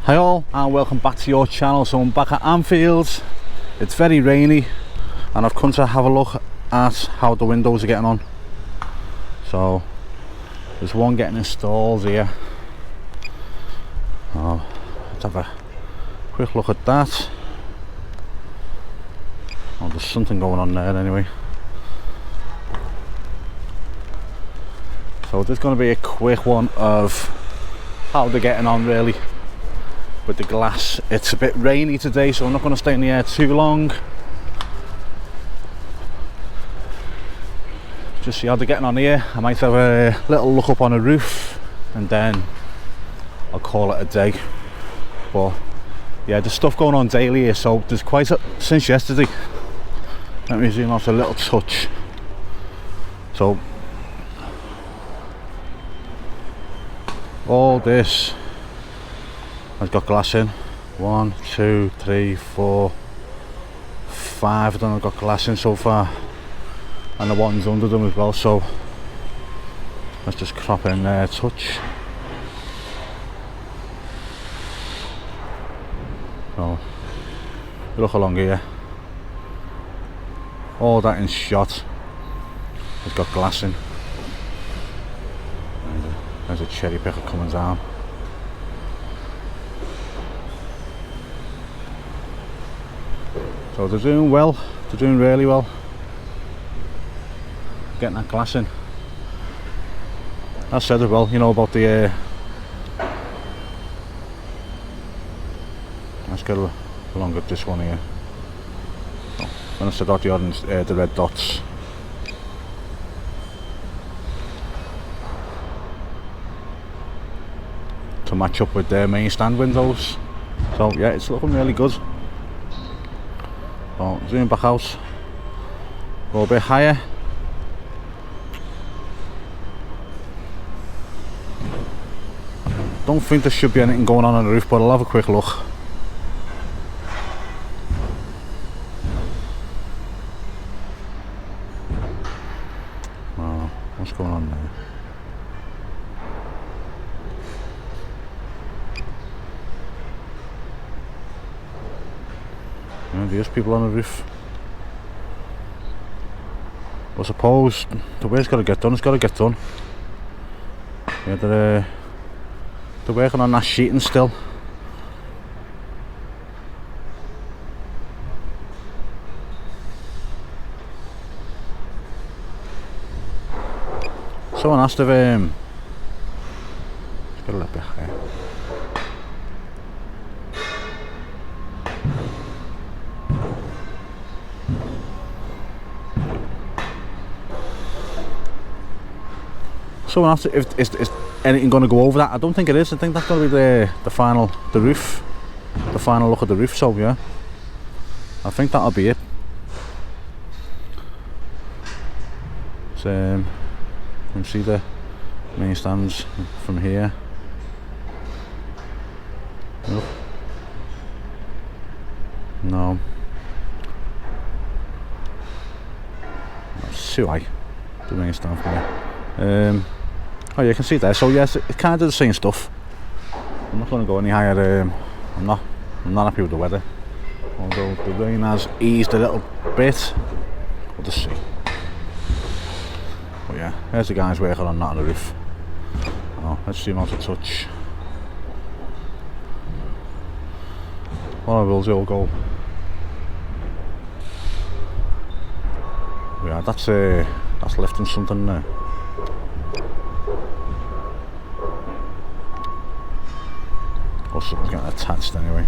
Hi all, and welcome back to your channel. So I'm back at Anfield. It's very rainy and I've come to have a look at how the windows are getting on. So there's one getting installed here. Let's have a quick look at that. Oh, there's something going on there anyway. So there's going to be a quick one of how they're getting on really with the glass. It's a bit rainy today, so I'm not going to stay in the air too long. Just see how they're getting on here. I might have a little look up on the roof and then I'll call it a day. But yeah, there's stuff going on daily here, so there's quite a, since yesterday. Let me zoom out a little touch. So all this has got glass in. 1, 2, 3, 4, 5 of them have got glass in so far, and the ones under them as well. So let's just crop in there a touch. So look along here, all that in shot has got glass in. And there's a cherry picker coming down. So they're doing well, they're doing really well getting that glass in. I said as well, you know, about the let's go along with this one here. So, when I said about the orange, the red dots, to match up with their main stand windows. So yeah, it's looking really good. So zoom back out, go a bit higher. Don't think there should be anything going on the roof, but I'll have a quick look. Oh, what's going on there? Yeah, there's people on the roof. I suppose the way it's got to get done, it's got to get done. Yeah, they're working on that sheeting still. Someone asked if it's got a little bit higher. Someone asked if is anything going to go over that. I don't think it is. I think that's going to be the final look at the roof. So yeah, I think that'll be it. So you can see the main stands from here. Nope. No, that's too high. The main stand from here. Oh, you can see there. So yes, it's kind of the same stuff. I'm not going to go any higher. I'm not happy with the weather. Although the rain has eased a little bit. We'll just see. But yeah, there's the guys working on that on the roof. Oh, let's zoom out a touch. What I will do, I'll go. Yeah, that's lifting something there. Or something's getting attached anyway.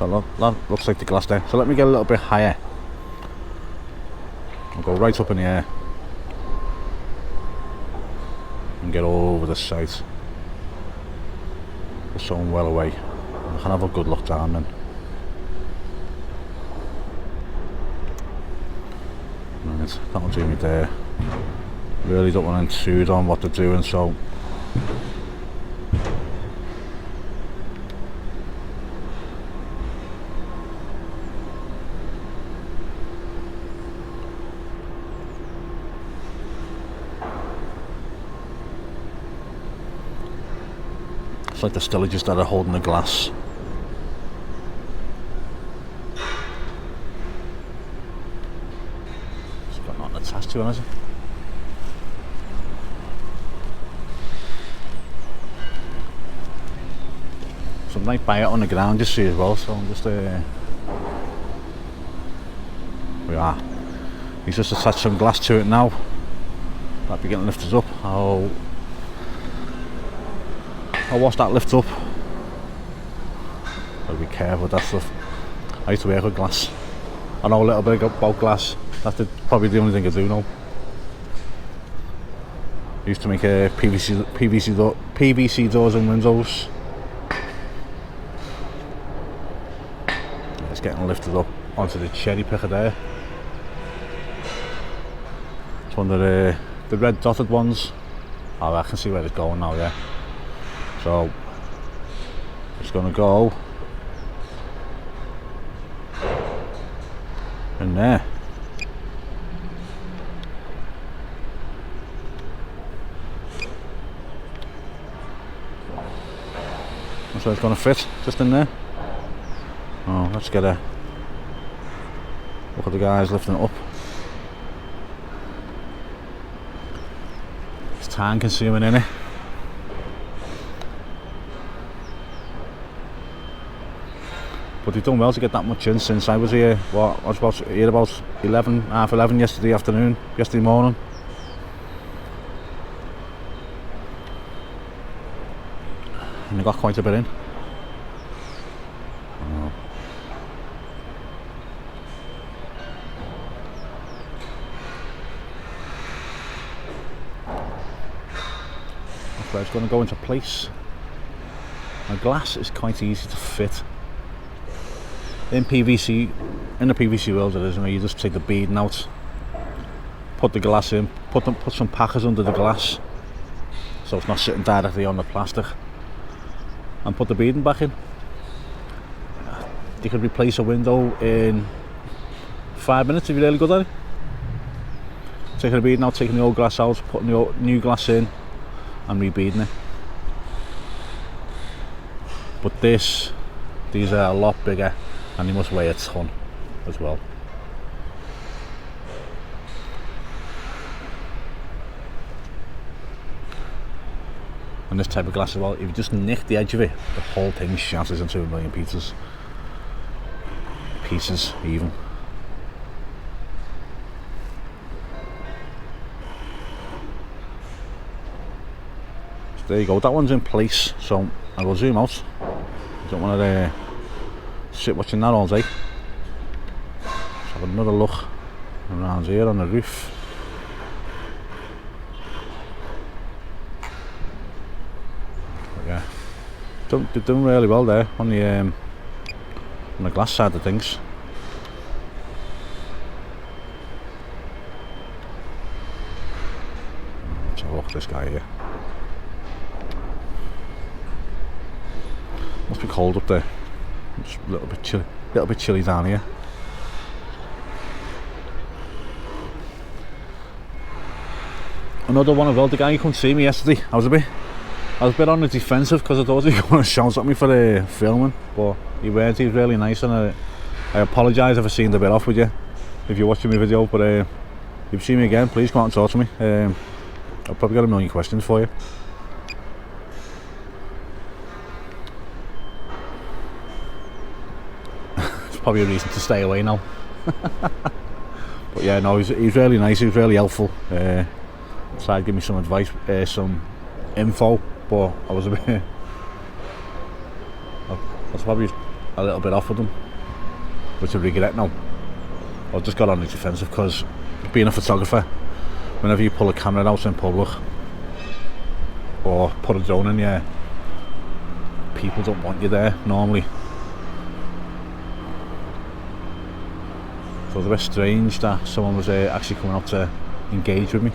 That looks like the glass there. So let me get a little bit higher. I'll go right up in the air and get all over the site. There's someone well away. I can have a good look down then. Right, that'll do me there. Really don't want to intrude on what they're doing, so Looks like the stillages that are holding the glass. It's got nothing attached to it, has it? Some nice bite on the ground, you see as well. So I'm just we are. He's just attached some glass to it now. That'll be getting lifted up. I'll watch that lift up. Gotta be careful with that stuff. I used to work with glass. I know a little bit about glass. That's probably the only thing I do know. I used to make PVC doors and windows. It's getting lifted up onto the cherry picker there. It's one of the red dotted ones. Oh, I can see where it's going now, yeah. So it's going to go in there. So it's going to fit just in there. Oh, let's get a look at the guys lifting it up. It's time consuming, innit? But they've done well to get that much in since I was here. What, I was here about half 11 yesterday morning. And they got quite a bit in. That's where it's going to go into place. Now glass is quite easy to fit. In the PVC world it is, you just take the beading out, put the glass in, put some packers under the glass so it's not sitting directly on the plastic, and put the beading back in. You could replace a window in 5 minutes if you're really good at it. Taking the beading out, taking the old glass out, putting the new glass in and re-beading it. But these are a lot bigger and they must weigh a ton as well. And this type of glass as well, if you just nick the edge of it, the whole thing shatters into a million pieces even. So there you go, that one's in place, so I will zoom out. I don't want to sit watching that all day. Let's have another look around here on the roof. But yeah, they're doing really well there on the glass side of things. Let's have a look at this guy here. Must be cold up there. Just a little bit chilly down here. Another one of the guy who couldn't see me yesterday. I was a bit on the defensive because I thought he was going to shout at me for the filming, but he weren't. He was really nice, and I apologise if I seemed a bit off with you if you're watching my video. But if you see me again, please come out and talk to me. I've probably got a million questions for you. Probably a reason to stay away now. But yeah, no, he's really nice, he was really helpful. Tried to give me some advice, some info, but I was probably a little bit off with him, which I regret now. I just got on the defensive because being a photographer, whenever you pull a camera out in public or put a drone in, yeah, people don't want you there normally. So it was a bit strange that someone was actually coming up to engage with me.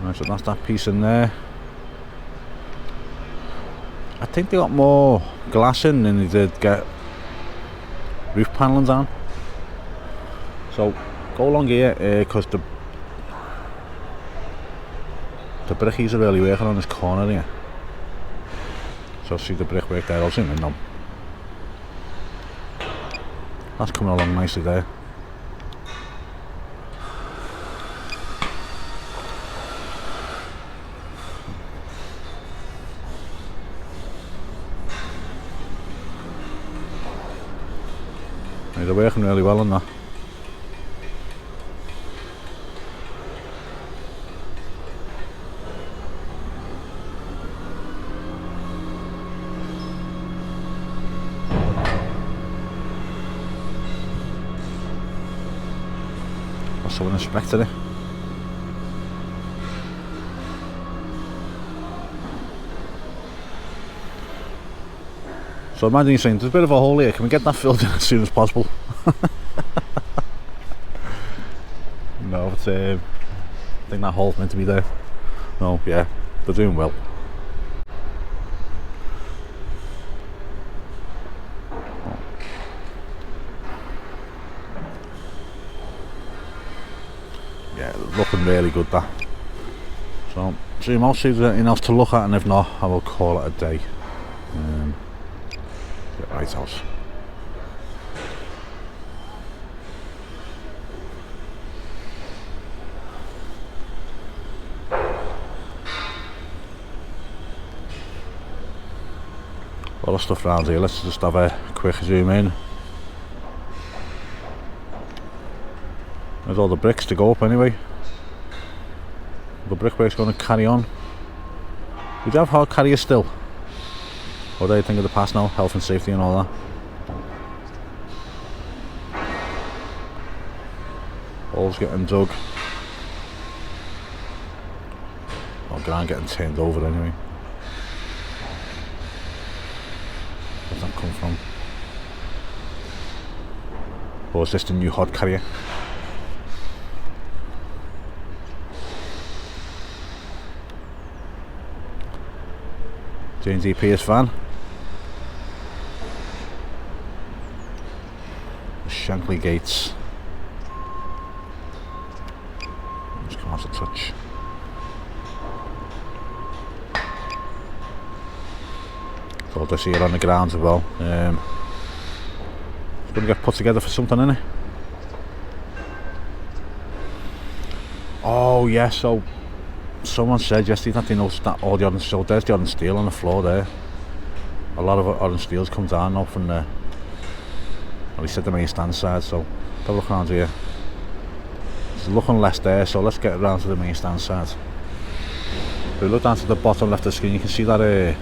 Right, so that's that piece in there. I think they got more glass in than they did get roof panelling down. So go along here because the The brickies are really working on this corner here. So see the brickwork there, I'll zoom in now. That's coming along nicely there. They're working really well on that. Someone inspected it. So imagine you're saying, there's a bit of a hole here, can we get that filled in as soon as possible? No, but I think that hole's meant to be there. No, yeah, they're doing well. Yeah, looking really good that. So zoom out, see if there's anything else to look at, and if not, I will call it a day. Get right house. A lot of stuff around here, let's just have a quick zoom in. There's all the bricks to go up anyway. The brickwork's going to carry on. Would you have hard carriers still? What do you think of the past now? Health and safety and all that. Holes getting dug. Or ground getting turned over anyway. Where's that come from? Or is this the new hod carrier? J&D Pierce van. The Shankly gates. Just come out a touch. So this here on the ground as well. It's going to get put together for something, isn't it? Oh yeah, so someone said yesterday that they noticed that all the orange, so there's the orange steel on the floor there. A lot of orange steel's come down now from the, well, he said the main stand side, so have a look around here. It's looking less there, so let's get around to the main stand side. If we look down to the bottom left of the screen, you can see that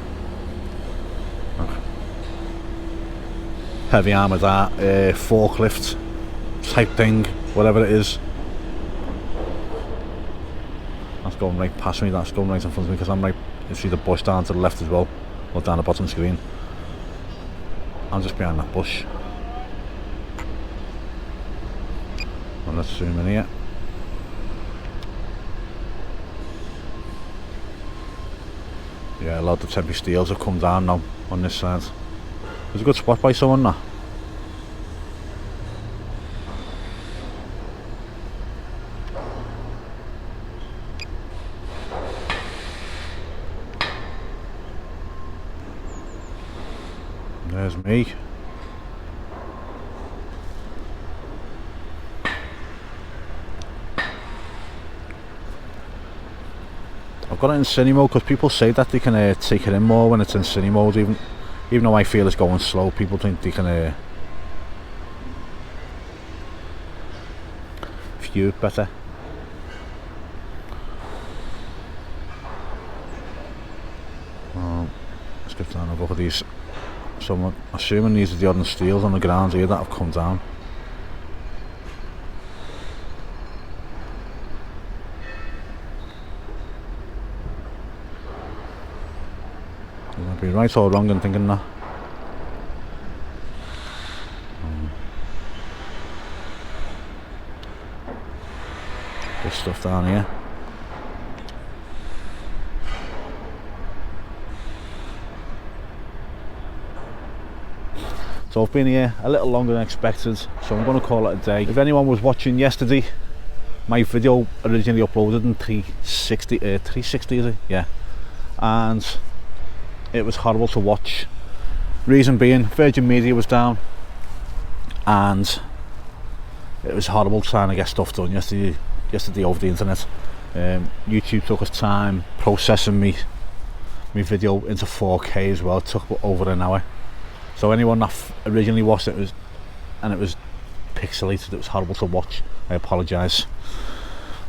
heavy armoured forklift type thing, whatever it is. That's going right past me, that's going right in front of me, because I'm right, you see the bush down to the left as well, or down the bottom screen. I'm just behind that bush. Well, let's zoom in here. Yeah, a lot of the temporary steels have come down now on this side. There's a good spot by someone now. There's me. I've got it in cine mode because people say that they can take it in more when it's in cine mode, even though I feel it's going slow. People think they can view it better. Let's get down and look at these. So I'm assuming these are the orange steels on the ground here that have come down. You might be right or wrong in thinking that. This stuff down here. So I've been here a little longer than expected, so I'm going to call it a day. If anyone was watching yesterday, My video originally uploaded in 360 is it? Yeah, and it was horrible to watch. Reason being, Virgin Media was down, and it was horrible trying to get stuff done yesterday over the internet. YouTube took its time processing me video into 4K as well. It took over an hour. So anyone that originally watched it was pixelated, it was horrible to watch. I apologise.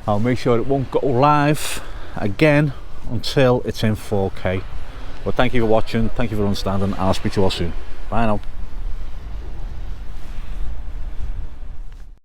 I'll make sure it won't go live again until it's in 4K. But thank you for watching, thank you for understanding, and I'll speak to you all soon. Bye now.